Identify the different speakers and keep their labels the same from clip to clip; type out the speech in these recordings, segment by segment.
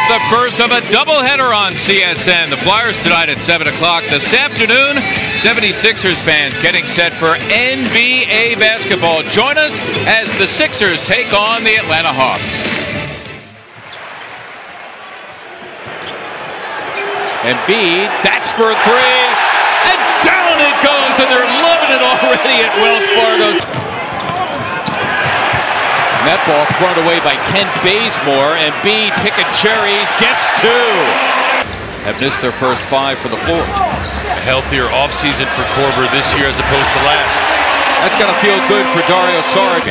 Speaker 1: the first of a doubleheader on CSN. The Flyers tonight at 7 o'clock this afternoon. 76ers fans getting set for NBA basketball. Join us as the Sixers take on the Atlanta Hawks. Embiid, that's for three, and down it goes, and they're loving it already at Wells Fargo. That ball thrown away by Kent Bazemore, and Embiid picking cherries, gets two. Have missed their first five for the floor.
Speaker 2: A healthier offseason for Korver this year as opposed to last.
Speaker 1: That's got to feel good for Dario Saric.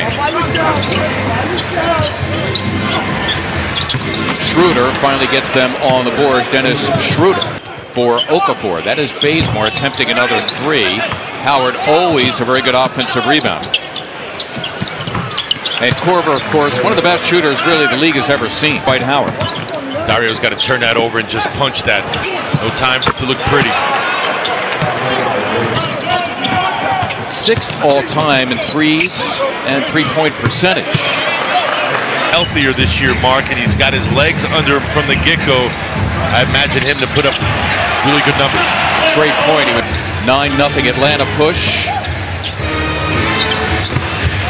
Speaker 1: Schroeder finally gets them on the board. Dennis Schroeder for Okafor. That is Bazemore attempting another three. Howard always a very good offensive rebound. And Korver, of course, one of the best shooters really the league has ever seen. Dwight Howard.
Speaker 2: Dario's got to turn that over and just punch that. No time for it to look pretty.
Speaker 1: Sixth all-time in threes and three-point percentage.
Speaker 2: Healthier this year, Mark, and he's got his legs under him from the get-go. I imagine him to put up really good numbers.
Speaker 1: That's a great point. He went 9-0 Atlanta push.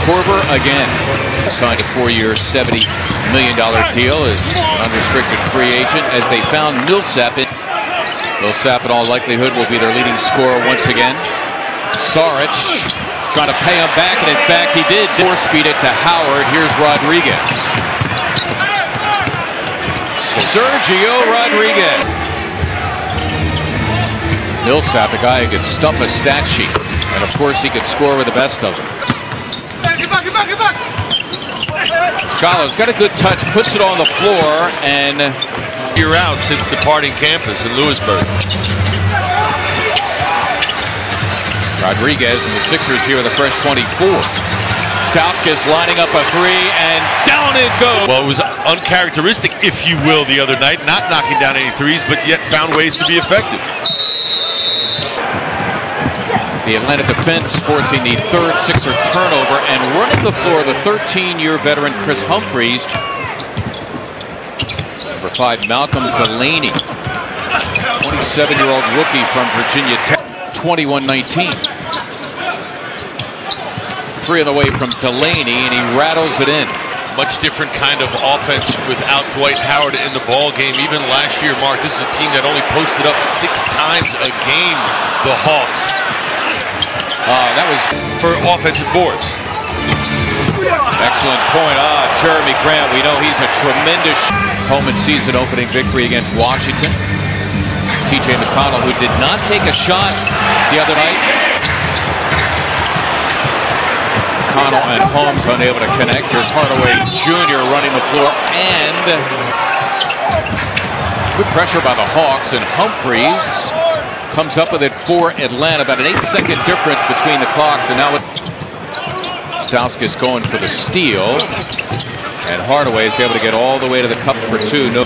Speaker 1: Korver again signed a 4-year, $70 million deal as an unrestricted free agent as they found Millsap. Millsap in all likelihood will be their leading scorer once again. Saric trying to pay him back, and in fact he did. Four-speed it to Howard. Here's Rodriguez. Sergio Rodriguez. Millsap, a guy who could stump a stat sheet, and of course he could score with the best of them. Scala's got a good touch, puts it on the floor, and
Speaker 2: year out since departing campus in Lewisburg.
Speaker 1: Rodriguez and the Sixers here with a fresh 24. Stauskas lining up a three, and down it goes.
Speaker 2: Well, it was uncharacteristic, if you will, the other night, not knocking down any threes, but yet found ways to be effective.
Speaker 1: The Atlanta defense forcing the third Sixer turnover and running the floor, the 13-year veteran Chris Humphries. Number 5, Malcolm Delaney, 27-year-old rookie from Virginia Tech, 21-19. Three on the way from Delaney, and he rattles it in.
Speaker 2: Much different kind of offense without Dwight Howard in the ball game. Even last year, Mark, this is a team that only posted up 6 times a game, the Hawks.
Speaker 1: That was
Speaker 2: for offensive boards.
Speaker 1: Excellent point. Jeremy Grant, we know he's a tremendous home and season opening victory against Washington. TJ McConnell, who did not take a shot the other night. McConnell and Holmes unable to connect. Here's Hardaway Jr. running the floor, and good pressure by the Hawks, and Humphries comes up with it for Atlanta. About an 8-second difference between the clocks, and now with Stauskas going for the steal, and Hardaway is able to get all the way to the cup for two. No,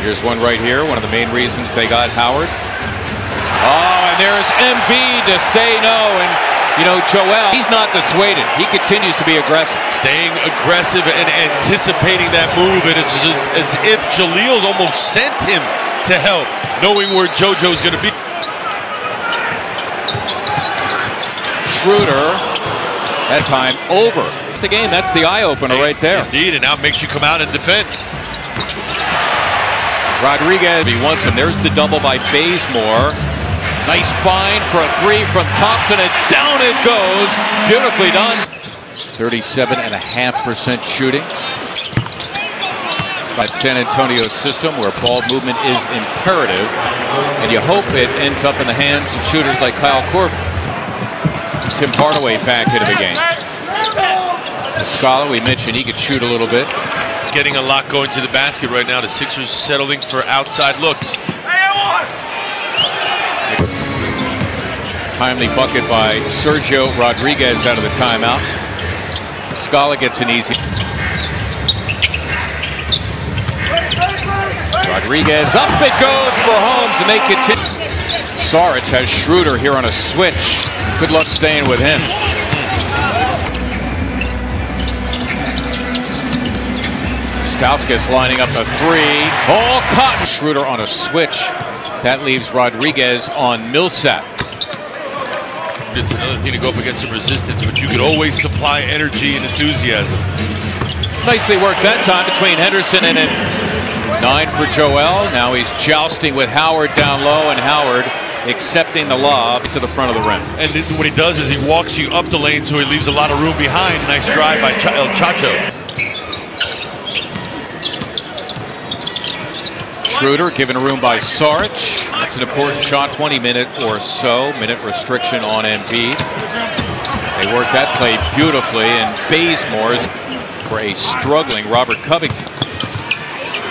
Speaker 1: here's one right here. One of the main reasons they got Howard. And there's Embiid to say no, and you know Joel, he's not dissuaded. He continues to be aggressive,
Speaker 2: staying aggressive and anticipating that move, and it's as if Jaleel almost sent him to help, knowing where JoJo's going to be.
Speaker 1: Schroeder, that time over the game. That's the eye-opener right there.
Speaker 2: Indeed, and now it makes you come out and defend.
Speaker 1: Rodriguez, he wants him. There's the double by Bazemore. Nice find for a three from Thompson, and down it goes. Beautifully done. 37.5% shooting. By San Antonio system, where ball movement is imperative, and you hope it ends up in the hands of shooters like Kyle Korver. Tim Hardaway back into the game. Scala, we mentioned he could shoot a little bit.
Speaker 2: Getting a lot going to the basket right now. The Sixers settling for outside looks.
Speaker 1: Timely bucket by Sergio Rodriguez out of the timeout. Scala gets an easy. Rodriguez, up it goes for Holmes, and they continue. Saric has Schroeder here on a switch. Good luck staying with him. Stauskas lining up a three. All caught. Schroeder on a switch. That leaves Rodriguez on Millsap.
Speaker 2: It's another thing to go up against some resistance, but you could always supply energy and enthusiasm.
Speaker 1: Nicely worked that time between Henderson and 9 for Joel. Now he's jousting with Howard down low, and Howard accepting the lob to the front of the rim.
Speaker 2: And what he does is he walks you up the lane, so he leaves a lot of room behind. Nice drive by El Chacho.
Speaker 1: Schroeder given room by Saric. That's an important shot. 20-minute or so. Minute restriction on Embiid. They work that play beautifully, and Bazemore's for a struggling Robert Covington.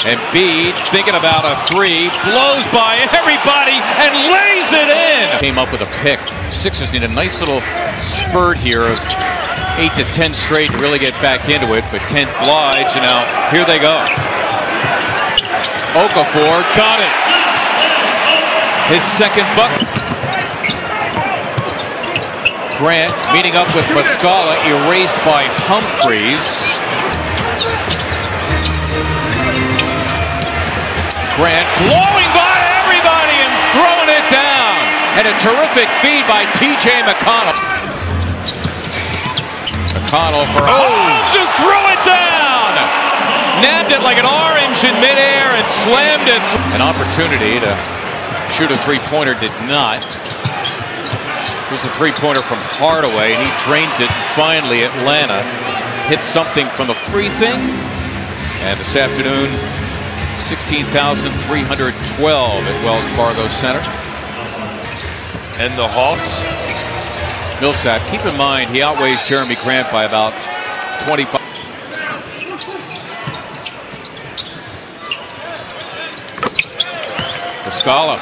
Speaker 1: Embiid thinking about a three, blows by everybody and lays it in. Came up with a pick. Sixers need a nice little spurt here of 8 to 10 straight and really get back into it, but Kent Blige, and now here they go. Okafor got it. His second bucket. Grant meeting up with Muscala, erased by Humphries. Grant blowing by everybody and throwing it down. And a terrific feed by T.J. McConnell. McConnell for Holmes, who threw it down. Nabbed it like an orange in midair and slammed it. An opportunity to shoot a three-pointer, did not. It was a three-pointer from Hardaway, and he drains it. And finally, Atlanta hits something from the free thing. And this afternoon, 16,312 at Wells Fargo Center.
Speaker 2: And the Hawks.
Speaker 1: Millsap, keep in mind, he outweighs Jeremy Grant by about 25. Muscala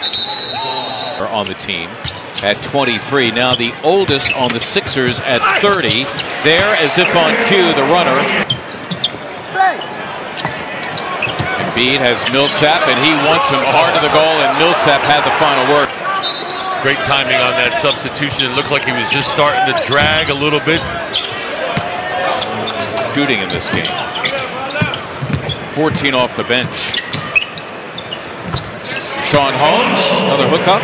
Speaker 1: on the team at 23. Now the oldest on the Sixers at 30. There, as if on cue, the runner. Embiid has Millsap, and he wants him hard to the goal, and Millsap had the final word.
Speaker 2: Great timing on that substitution. It looked like he was just starting to drag a little bit.
Speaker 1: Shooting in this game. 14 off the bench. Sean Holmes, another hookup.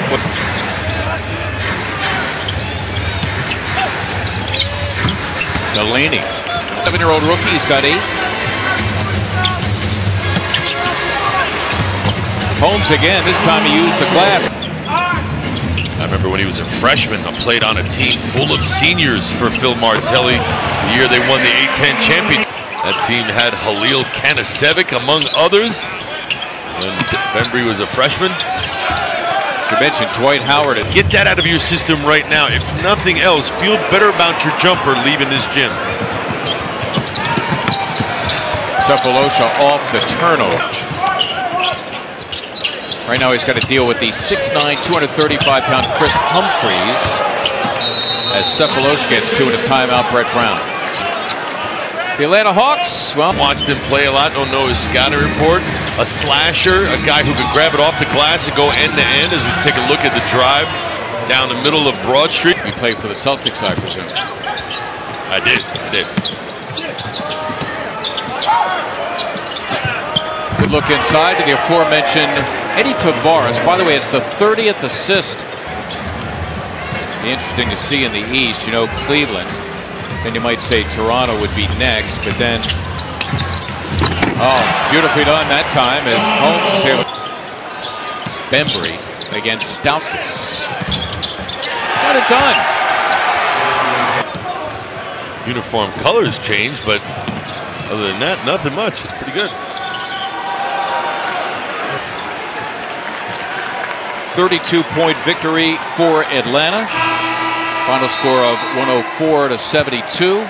Speaker 1: Delaney, 7-year-old rookie, he's got 8. Holmes again, this time he used the glass.
Speaker 2: I remember when he was a freshman, I played on a team full of seniors for Phil Martelli the year they won the A-10 championship. That team had Halil Kanasevic, among others. When Bembry was a freshman.
Speaker 1: You mentioned Dwight Howard.
Speaker 2: Get that out of your system right now. If nothing else, feel better about your jumper leaving this gym.
Speaker 1: Cephalosha off the turnover. Right now he's got to deal with the 6'9", 235-pound Chris Humphries as Cephalosha gets 2 in a timeout. Brett Brown. The Atlanta Hawks, well,
Speaker 2: watched him play a lot, don't know his scouting report. A slasher, a guy who can grab it off the glass and go end to end as we take a look at the drive down the middle of Broad Street.
Speaker 1: You played for the Celtics, I presume.
Speaker 2: I did.
Speaker 1: Good look inside to the aforementioned Eddie Tavares. By the way, it's the 30th assist. Be interesting to see in the East. You know, Cleveland. Then you might say Toronto would be next, but then, oh, beautifully done that time as Holmes is able. Bembry against Stauskas. Got it done.
Speaker 2: Uniform colors changed, but other than that, nothing much. It's pretty good.
Speaker 1: 32-point victory for Atlanta. Final score of 104 to 72.